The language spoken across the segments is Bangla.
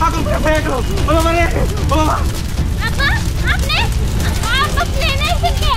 আগুন করে ফেলে দাও ও বাবা রে ও বাবা আপা আপনি আপা প্লেনে এসেছে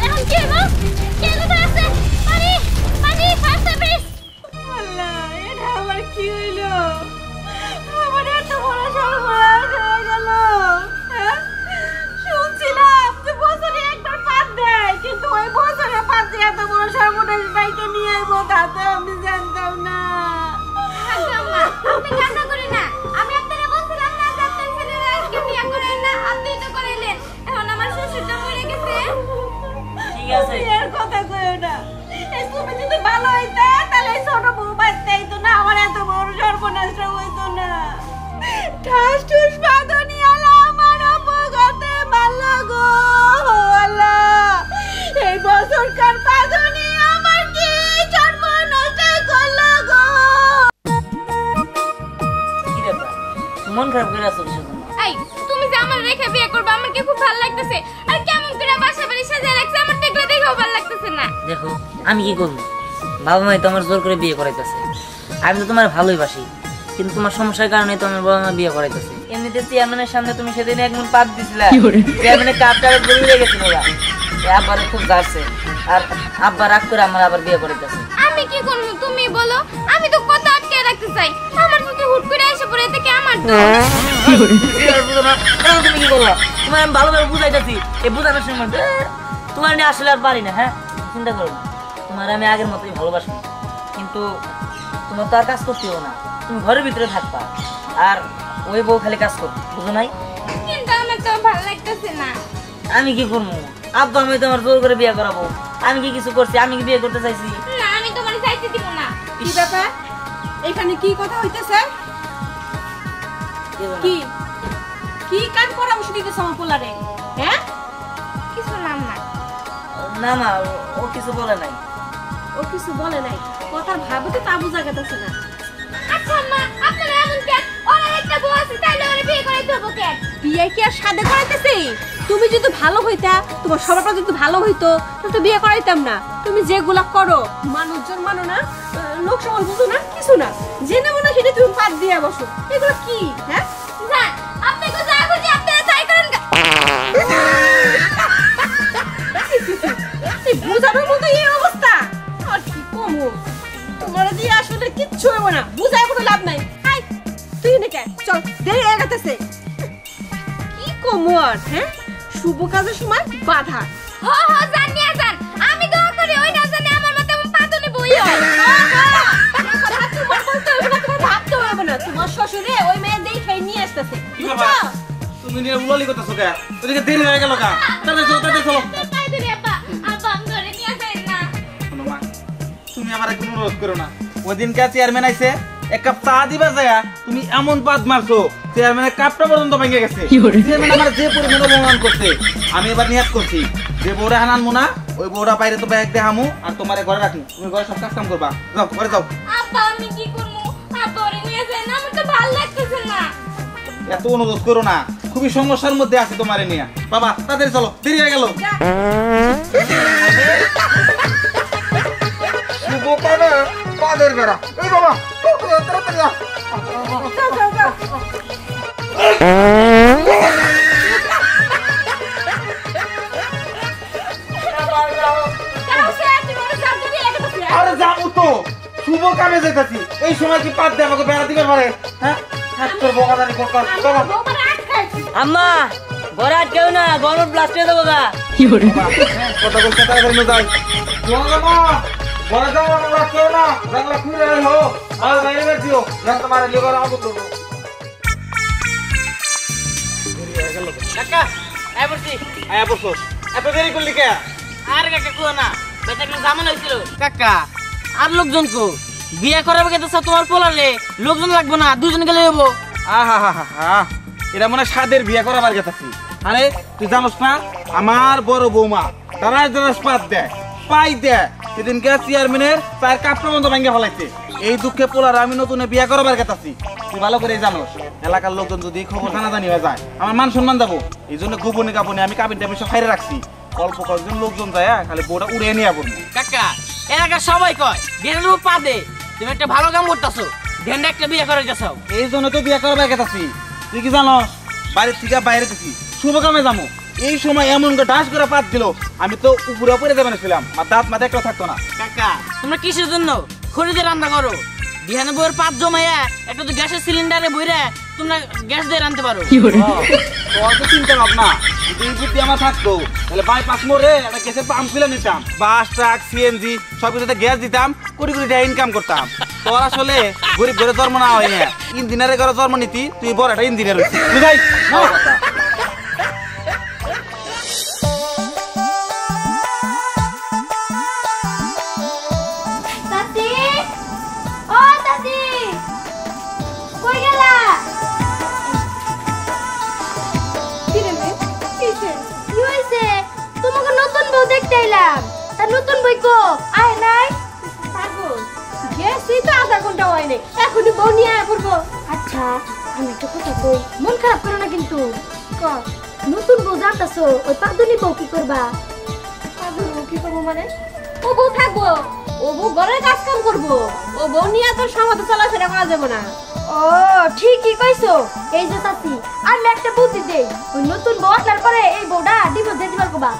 এখন কি হলো কে কোথায় আছে পানি পানি ফায়ার সার্ভিস আল্লাহ এটা আমার কি হইলো আমার এত বড় সর্বনাশ হয়ে গেল হ্যাঁ শুনছিলাম যে বছরে একবার পাত দেয় কিন্তু ওই বছরে পাত দিয়ে এত বড় সর্বনাশ বাইকে নিয়ে আইবো তা তো আমি জানতাম না আম্মা আপনি কান্না করেন না আমি আপনারে বলছিলাম না যে আপনার ছেলেরা আজকে বিয়ে করেন না আপনি তো করাইলেন এখন আমার শ্বশুরটা মরে গেছে ঠিক আছে এর কথা কইও না এই তুমি যদি ভালো হইতা তাহলে এই ছোট বউ বাঁচতেই তো না আমার এত বড় সর্বনাশ হইতো না ঠাস ঠুস বাঁধনি আলা আমার অপঘাতে মারলা গো আল্লাহ এই বছরকার বাঁধনি আমার কি সর্বনাশ করলো গো কি ব্যাপার মন খারাপ করে আছো কিছু এই তুমি যে আমার রেখে বিয়ে করবে আমার কি খুব ভালো লাগতেছে আর কেমন করে বাসা বাড়ি সাজিয়ে রাখছে আমার তো এগুলো দেখেও ভালো লাগতেছে না দেখো আমি কি করবো বাবা মাই তো আমার জোর করে বিয়ে করাইতেছে আমি তো তোমার ভালোই বাসি কিন্তু তোমার সমস্যার কারণে তো আমার বাবা মা বিয়ে করাইতেছে এমনিতে চেয়ারম্যানের সামনে তুমি সেদিন একমন পাত দিছিলা চেয়ারম্যানের কাপটারে গলিয়ে গেছিল ওরা আব্বারে খুব যাচ্ছে আর আব্বা রাগ করে আমার আবার বিয়ে করাইতেছে আমি কি করব তুমি বলো আমি তো কত আটকে রাখতে চাই আমার যদি হুট করে এসে পড়ে এতে কি আমার দোষ তুমি কি করলা তোমার আমি ভালোভাবে বুঝাইতেছি এই বুঝানোর সময় তোমার নিয়ে আসলে আর পারি না হ্যাঁ চিন্তা করো না তোমার আমি আগের মতোই ভালোবাসি কিন্তু তোমার তো আর কাজ করতে হবে না তুমি ঘরের ভিতরে থাকবা আর ওই বউ খালি কাজ করবে বুঝো নাই কিন্তু আমার তো ভালো লাগতেছে না আমি কি করবো আব্বা আমি তোমার জোর করে বিয়ে করাবো আমি কি কিছু করছি আমি কি বিয়ে করতে চাইছি না আমি তোমার চাইতে দিব না কি ব্যাপার এখানে কি কথা হইতেছে কি কি কাজ পরামর্শ দিতেছ আমার পোলারে হ্যাঁ কিছু নাম না না মা ও কিছু বলে নাই ও কিছু বলে নাই কথার ভাবতে তা বোঝা গেছে না আচ্ছা মা আপনারা এমন কেন ওর একটা বউ আছে তাইলে ওরে বিয়ে করাইতে হবে কেন বিয়ে কি আর সাদে করাইতেছে তুমি যদি ভালো হইতা তোমার স্বভাবটা যদি ভালো হইতো তাহলে তো বিয়ে করাইতাম না তুমি যেগুলা করো মানুষজন মানো না লোক সমাজ বুঝো না কিছু না জেনে মনে সেটা তুমি পাত দিয়ে বসো এগুলো কি হ্যাঁ যান আপনি তো যা খুশি আপনারা তাই করেন এই বুঝানোর মতো এই অবস্থা আর কি কমো তোমার দিয়ে আসলে কিচ্ছু হবে না বুঝায় কোনো লাভ নাই আই তুই নাকি চল দেরি হয়ে গেছে কি কমো আর হ্যাঁ শুভ কাজের সময় বাধা হ হ জান নিয়ে যান আমি দোয়া করি ওই না জানে আমার মতে এমন পাতনি বই হয় ভাবতে হবে না তোমার শ্বশুরে ওই মেয়ে দেখে নিয়ে আসতেছে কি বাবা তুমি নিয়ে উলালি করতেছো কে ওদিকে দেরি হয়ে গেল কা তাড়াতাড়ি চলো তাই ধরে আপা আপা আমি ঘরে নিয়ে যাই না শোনো মা তুমি আমার কোনো অনুরোধ করো না ওদিনকে চেয়ারম্যান আইছে এক কাপ চা দিবা যায় তুমি এমন পাদ মারছো চেয়ারম্যানের কাপটা পর্যন্ত ভেঙে গেছে চেয়ারম্যান আমার যে পরিমাণ অপমান করছে আমি এবার নিয়াত করছি যে বউরা হানানমু না ওই বউরা বাইরে তো ব্যাগ দেখামু আর তোমারে ঘরে রাখমু তুমি ঘরে সব কাজ কাম করবা যাও ঘরে যাও আপা আমি কি করব আপা ওরে নিয়ে যাই না আমার তো ভালো লাগতেছে না এত অনুরোধ করো না খুবই সমস্যার মধ্যে আছে তোমারে নিয়ে বাবা তাড়াতাড়ি চলো দেরি হয়ে গেল শুভ কানে পাদের বেড়া এই বাবা তাড়াতাড়ি যাও আরে যাবো তো শুভ কামে যেতেছি এই সময় কি পাত দিয়ে আমাকে বেড়া দিবে পারে হ্যাঁ তোর বকাদারি করতাম চলো আম্মা ঘরে আটকেও না গরম ব্লাস্ট হয়ে দেবো গা কথা বলতে তাড়াতাড়ি যাই মা ঘরে যাও আমরা কেউ না জানলা খুলে হো আর বাইরে বের দিও না তোমার লিভার আগুন দেবো কাকা আয় বলছি আয়া বসো এত দেরি করলি কে আর কাকা কুয়া না বেটা একটা জামান হয়েছিল কাকা আর লোকজন কো বিয়ে করাবে কিন্তু তোমার পোলারে লোকজন লাগবে না দুজন গেলে হবো আহা হা হা হা এটা মনে সাদের বিয়ে করাবার গেছি আরে তুই জানোস না আমার বড় বৌমা তারা যারা পাত দেয় পাই দেয় সেদিনকে চেয়ারম্যানের তার কাপড় বন্ধ ভেঙে ফেলাইছে এই দুঃখে পোলার আমি নতুন বিয়ে করাবার গেছি তুই ভালো করে জানোস এলাকার লোকজন যদি খবর জানাজানি হয়ে যায় আমার মান সম্মান যাবো এই জন্য গোপনে কাপনে আমি কাবিন টাবিন সব খাইরে রাখছি অল্প কয়েকজন লোকজন যায় খালি বউটা উড়িয়ে নিয়ে পড়বো কাকা এলাকার সবাই কয় বিয়ের পা দে তুমি একটা ভালো কাম করতেছো ধ্যান একটা বিয়ে করে গেছাও। এই জন্য তো বিয়ে করার বাইকে আছি। তুই কি জানো বাড়ির থেকে বাইরে গেছি শুভ কামে যাবো, এই সময় এমন করে ডাস করে পাত দিল আমি তো উপরে উপরে যাবে ছিলাম, আর দাঁত মাথা একটা থাকতো না। কাকা তোমরা কিসের জন্য খড়িতে রান্না করো? বিহানে বইয়ের পাত জমাইয়া একটা তো গ্যাসের সিলিন্ডারে বইরা তোমরা গ্যাস দিয়ে রান্নতে পারো। তোর তো চিন্তা ভাবনা যদি এই বুদ্ধি আমার থাকতো তাহলে বাইপাস মোড়ে একটা গ্যাসের পাম্প খুলে নিতাম, বাস ট্রাক সিএনজি সব কিছুতে গ্যাস দিতাম, কোটি কোটি টাকা ইনকাম করতাম। তোর আসলে গরিব ঘরে জন্ম না হয় না, ইঞ্জিনিয়ারের ঘরে জন্ম নিতি, তুই বড় একটা ইঞ্জিনিয়ার হইছিস। বুঝাই চাচি, ও চাচি, কই গেলা? কি রে মেয়ে? কি হইছে? তোমাকে নতুন বউ দেখতে এলাম। তা নতুন বই কো? আয় নাই? পাগল গেছি তো আধা ঘন্টা হয়নি, এখনই বউ নিয়ে আয় পড়বো। আচ্ছা, আমি একটা কথা কই, মন খারাপ করো না কিন্তু। ক নতুন বউ জানতাছো, ওই পাদুনি বউ কি করবা? পাগল বউ কি করবো মানে? ও বউ থাকবো, ও বউ ঘরের কাজ কাম করবো, ও বউ নিয়ে তোর সমাজে চলাফেরা করা যাবে না। ও ঠিকই কইছো। এই যে চাচি, আমি একটা বুদ্ধি দেই, ওই নতুন বউ আসার পরে এই বউটা ডিভোর্স দিয়ে দিবার কবা।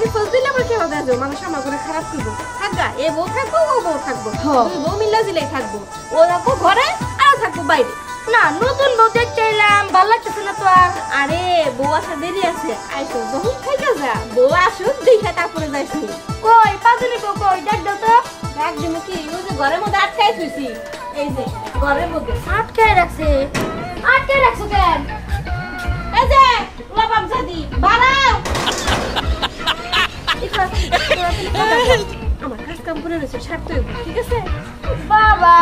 এই ফল দিলে আবার কেউ দেখো মানুষ আমার করে খারাপ করবো। থাকবা এ বউ থাকবো, ও বউ থাকবো, দুই বউ মিল্লা দিলেই থাকবো। ও থাকবো ঘরে আর থাকবো বাইরে। না, নতুন বউ দেখতে এলাম, ভালো লাগতেছে না তো আর। আরে বউ আসা দেরি আছে, আইসো যখন থেকে যা, বউ আসুক দেখে তারপরে যাইছি। কই পাদুনি বউ কই? দেখ দাও তো। দেখ দিনে কি ও যে ঘরের মধ্যে আটকাই থুইছি, এই যে ঘরের মধ্যে আটকে রাখছে। আটকে রাখছো কেন? এই যে লাপাম সাদি বাড়াও। আমার কাজ কাম করে রয়েছে, ছাড়তে হইব, ঠিক আছে? বাবা,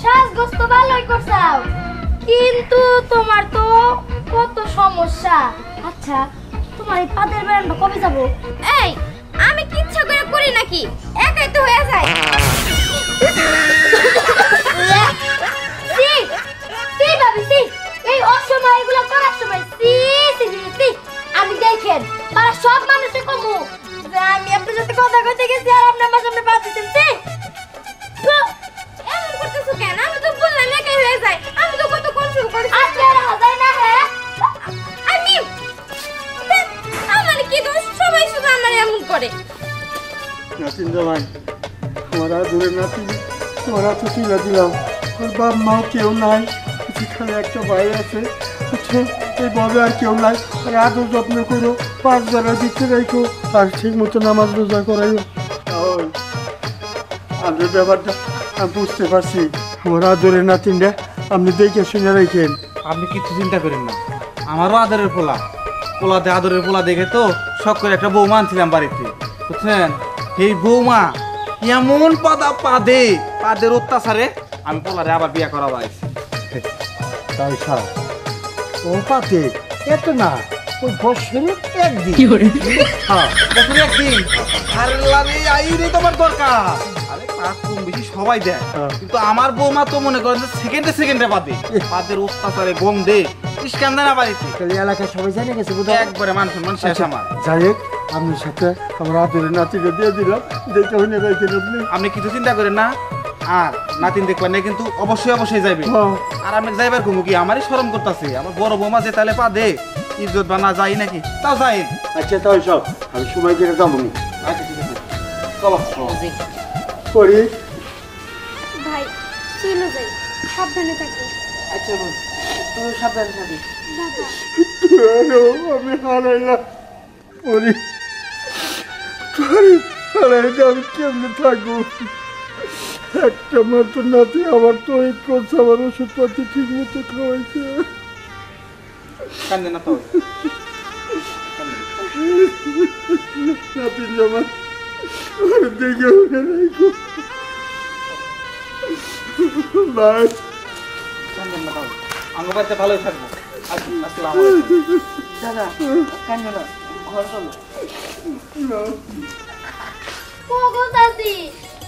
শ্বাসগোস তো ভালোই করছাও, কিন্তু তোমার তো কত সমস্যা। আচ্ছা, তোমার এই পাদের বেড়ানো কবে যাবো? এই আমি কি ইচ্ছা করে করি নাকি, একাই তো হয়ে যায়। এই অসময় এগুলো করার সময় আমি দেখেন তারা সব মানুষে কমু যে আমি আপনার সাথে কথা কইতে গেছি আর আপনি আমার সামনে পা দিচ্ছেন। এমন করতেছো কেন? আমি তো বললাম একাই হয়ে যায়, আমি তো কত কনফিউজ করেছি। আজকে আর হাজাই না। হ্যাঁ আমি আমার কি দোষ? সবাই শুধু আমার এমন করে। নাতিন জামাই, আমার দূরে নাতিন, তোমার হাতে তুলে দিলাম। ওর বাপ মাও কেউ নাই, সেখানে একটা ভাই আছে, আচ্ছা এই ববে আর কেউ নাই। আর আদর যত্ন করো, 5 বেলা দিতে রাখো, আর ঠিক মতো নামাজ রোজা করাইও। আপনার ব্যাপারটা আমি বুঝতে পারছি, আমার আদরের নাতিনটা আপনি দেখে শুনে রাখেন। আপনি কিছু চিন্তা করেন না, আমারও আদরের পোলা, পোলাতে আদরের পোলা দেখে তো শখ করে একটা বৌমা আনছিলাম বাড়িতে, বুঝছেন? এই বৌমা এমন পাদের অত্যাচারে আমি পোলারে আবার বিয়ে করা পাইছি। তাই সার ও পাতে এত না, ওই বছরে একদিন। হ্যাঁ, বছরে একদিন। আরে লারে, আই রে তোমার দরকার। আরে পাঁচ কম বেশি সবাই দেয়, কিন্তু আমার বৌমা তো মনে করেন যে সেকেন্ডে পাদের অত্যাচারে গন্ধে ইস্কান্দা না বাড়িতে। তাহলে এলাকায় সবাই জানে গেছে বোধ একবারে মান সম্মান শেষ আমার। যাই হোক, আপনার সাথে আমার আদরের নাতিকে দিয়ে দিলাম, দেখে হইনে রাখেন আপনি। আপনি কিছু চিন্তা করেন না, আর নাতিন দেখবেন না কিন্তু অবশ্যই যাইবে। আর আমি যাইবার কমু কি, আমারই শরম করতেছে, আমার বড় বৌমা যে তাহলে পা দে ইজ্জত বানা যাই নাকি, তাও যাই। আচ্ছা তাই সব আমি সময় করে যাবো। আচ্ছা ঠিক আছে, চলো করি। ভাই চলে যাই, সাবধানে থাকো। আচ্ছা বোন, তুমি সাবধানে থাকি। আমি হারাইলাম ওরে, হারাইতে আমি কেমনে থাকবো? একটা মাত্র নাতি আমার তো এই করছে, আমার ওষুধপাতি ঠিক মতো খাওয়াইছে। কান্দে না তো নাতি জামা দেখে উঠে রাখো ভাই। কান্দেন না, আমার বাড়িতে ভালোই থাকবো। আসসালামু আলাইকুম। দাদা কান্দ না, ঘর চলো। কোগো চাচি,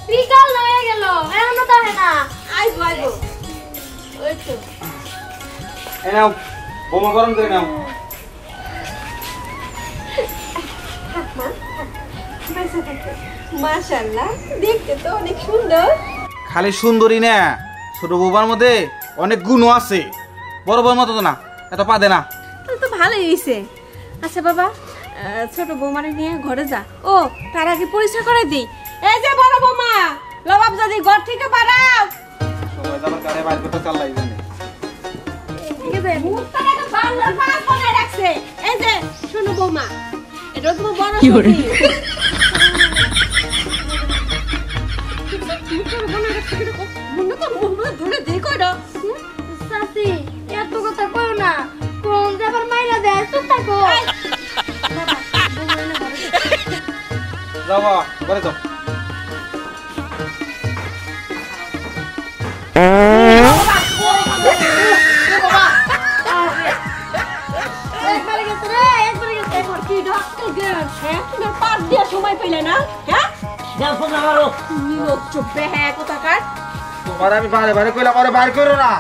বিকাল হয়ে গেল, এখনো তো হয় না। আইবো আইবো, ওই তো এই নাও, বোমা গরম করে নাও। মাশাআল্লাহ, দেখতে তো অনেক সুন্দর। খালি সুন্দরী না, ছোট বৌমার মধ্যে অনেক গুণও আছে, বড় বউর মতো তো না, এত পা দে না। তাহলে তো ভালোই হয়েছে। আচ্ছা বাবা, ছোট বৌমারে নিয়ে ঘরে যা। ও তার আগে পরিচয় করে দিই, এই যে বড় বৌমা, লবাব যদি ঘর থেকে বাড়াও। সবাই যাবার গাড়ি বাইর করতে চাল্লাই জানে। মুখটাকে তো বাংলার পাক করে রাখছে। এই যে শোনো বৌমা, এটা তোমার বড় সখী। মনে তো মুখ ধরে দেখো না। চাচি এত কথা কইও না, কোন যে আবার মাইরা দেয়, চুপ থাকো। যাও বাবা, ঘরে যাও। একবারে গেছে রে, একবারে গেছে। এবার কি ডাক্তার গেল? হ্যাঁ তুমি পার দিয়ে সময় পেলে না? হ্যাঁ যাও ফোন আমারও। নিরোগ চুপে হ্যাঁ কোথাকার। তোমার আমি বারে বারে কইলাম আরে বাইর করো না,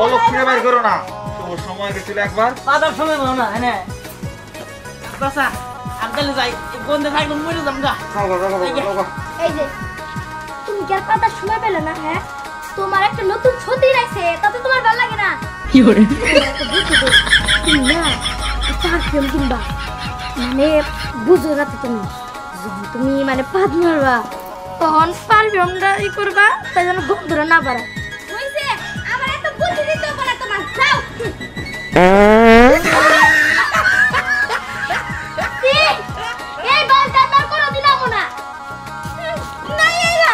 অলক্ষণে বাইর করো না। তোমার সময় গেছিল একবার। পাতার সময় বলো না, হ্যাঁ বাসা আঙ্কেল যাই বন্ধে থাকলে মরে যাম গা। এই যে তুমি কি আর পাতার সময় পেলে না? হ্যাঁ, তোমার একটা নতুন ছবি রাখছে, তাতে তোমার ভালো লাগে না? কি করে তুমি না পারফিউম কিনবা, মানে বুঝো না তো তুমি, যখন তুমি মানে পাত মারবা তখন পারফিউমটা ই করবা, তাই যেন গন্ধটা না বাড়ায়। হইছে আমার এত বুদ্ধি দিতে হবে না তোমার, যাও। এই বালটা আমার কোনো দিলাম না। না এরা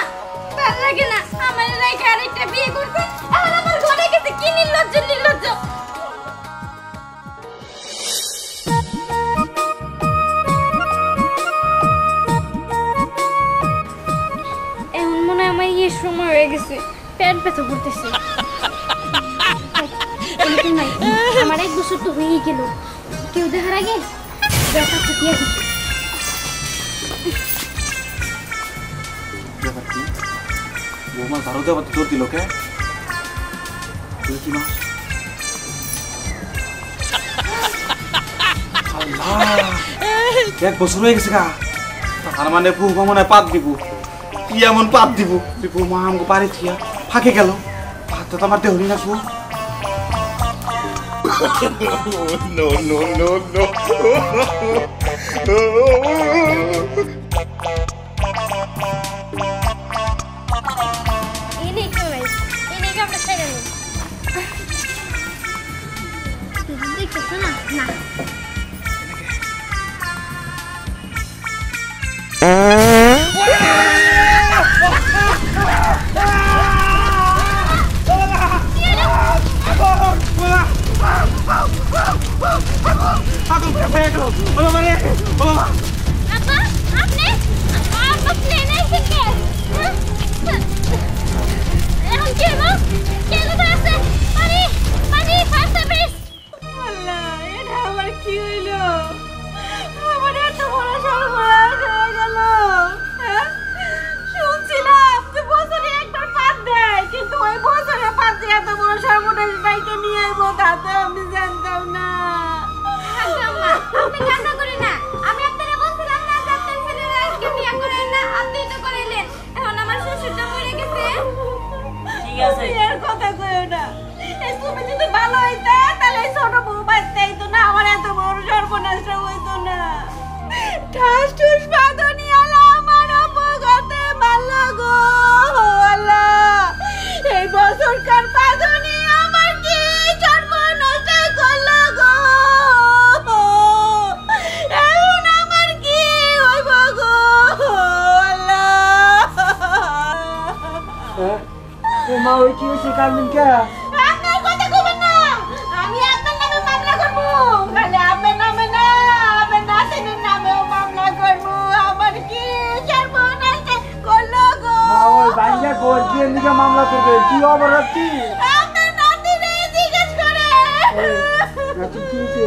ভালো লাগে না, আমার রেখে আরেকটা বিয়ে করতে, এখন আমার ঘরে গেছে কি নির্লজ্জ নির্লজ্জ। এখন মনে হয় আমার ইয়ের সময় হয়ে গেছে, পেট ব্যথা করতেছে। এরকম নাই, আমার 1 বছর তো হয়েই গেল, কেউ দেখার আগে ব্যথা ফুটিয়ে দিচ্ছে। বৌমা ঝাড়ু দেওয়া তোর দিল কে? কি মা? আল্লাহ, 1 বছর হয়ে গেছে গা। তার মানে বৌমা মনে হয় পাত দিব। কি এমন পাত দিব? বৌমা আমাকে বাড়ি থিয়া ফাঁকে গেল, পাতটা তো আমার দেহরি না বউ। No, no, no, no. ini kamu saya dulu. Jadi ke sana. Nah. apa? Apne naik ke? এখন কি হলো? কে কোথায় আছে? পানি ফায়ার সার্ভিস। আল্লাহ, এটা আমার কি হইলো? আমার এত বড় সর্বনাশ হয়ে গেল। হ্যাঁ? শুনছিলাম যে বছরে একবার পাত দেয়, কিন্তু ওই বছরে পাত দিয়ে এত বড় সর্বনাশ বাইকে নিয়ে আইবো তা তো আমি জানতাম না। আপনি কান্না করেন না, আমি আপনারে বলছিলাম না যে আপনার ছেলের আজকে বিয়ে করেন না, আপনি তো করাইলেন। এখন আমার শ্বশুরটা মরে গেছে। ঠিক আছে এর কথা কইও না। এই তুমি যদি ভালো হইতা তাহলে এই ছোট বউ বাচ্চাই তো না, আমার এত বড় সর্বনাশ হইতো না। ঠাস ঠুস বাঁধনি আলা আমার অপঘাতে মারলো গো আল্লাহ। এই বছরকার বাঁধনি আমার কি সর্বনাশ করলো গো। এখন আমার কি হইব গো আল্লাহ। মা ওই কি হয়েছে কারণ কে? আপনার কথা কইবেন না, আমি আপনার নামে মামলা করব। খালি আপনার নামে না, আপনার নাতিনের নামেও মামলা করব। আমার কি সর্বনাশ করলো গো। ওই বাইকে গোল দিয়ে নিকে মামলা করবে, কি অপরাধ কি? আপনার নাতিনে জিজ্ঞেস করে। নাতি কি হয়েছে?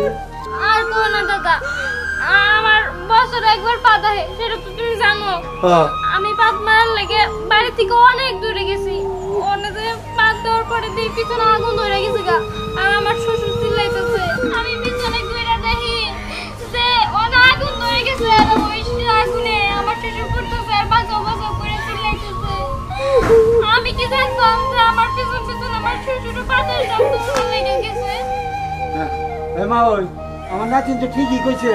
আর কোন না দাদা, আমার বছর একবার পাত হয়, সেটা তো তুমি জানো। আমি পাত মারার লেগে বাড়ি থেকে অনেক দূরে গেছি। অনেকে পাত দেওয়ার পরে দেখি পিছনে আগুন ধরে গেছে গা, আর আমার শ্বশুর চিল্লাইতেছে। আমি পিছনে ঘুরে দেখি যে অনেক আগুন ধরে গেছে, আর ওই আগুনে আমার শ্বশুর পড়তেছে আর বাঁচাও বাঁচাও করে চিল্লাইতেছে। আমি কি জানতাম যে আমার পিছন পিছন মা ওই আমার নাতিন তো ঠিকই কইছে,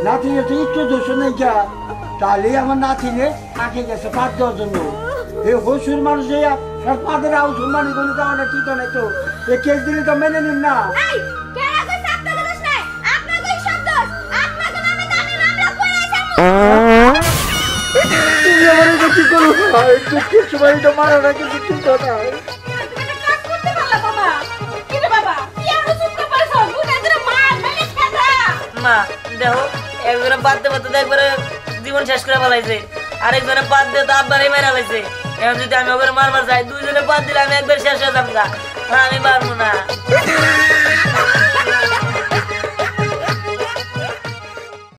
নাতিনের তো একটু দোষ নেই যা, তাহলে আমার নাতিনে আঁকে গেছে পাত দেওয়ার জন্য। এই হসুর মানুষ পাদের আউ সম্মানি করে দেওয়া না ঠিক নাই তো, এ কেস দিলে তো মেনে নিন না। তুমি আমার এটা কি করো, কিছু বাড়ি তো মারা না কিন্তু ঠিক কথা। মা দেখো একজনে বাদ দেবো তো একবারে জীবন শেষ করে ফেলাইছে, আরেকজনে বাদ দিয়ে তো আব্বারই মেরা লাইছে। এখন যদি আমি ওকে মারবার যাই, দুইজনে বাদ দিলে আমি একবার শেষ হয়ে যাবো, আমি পারবো না।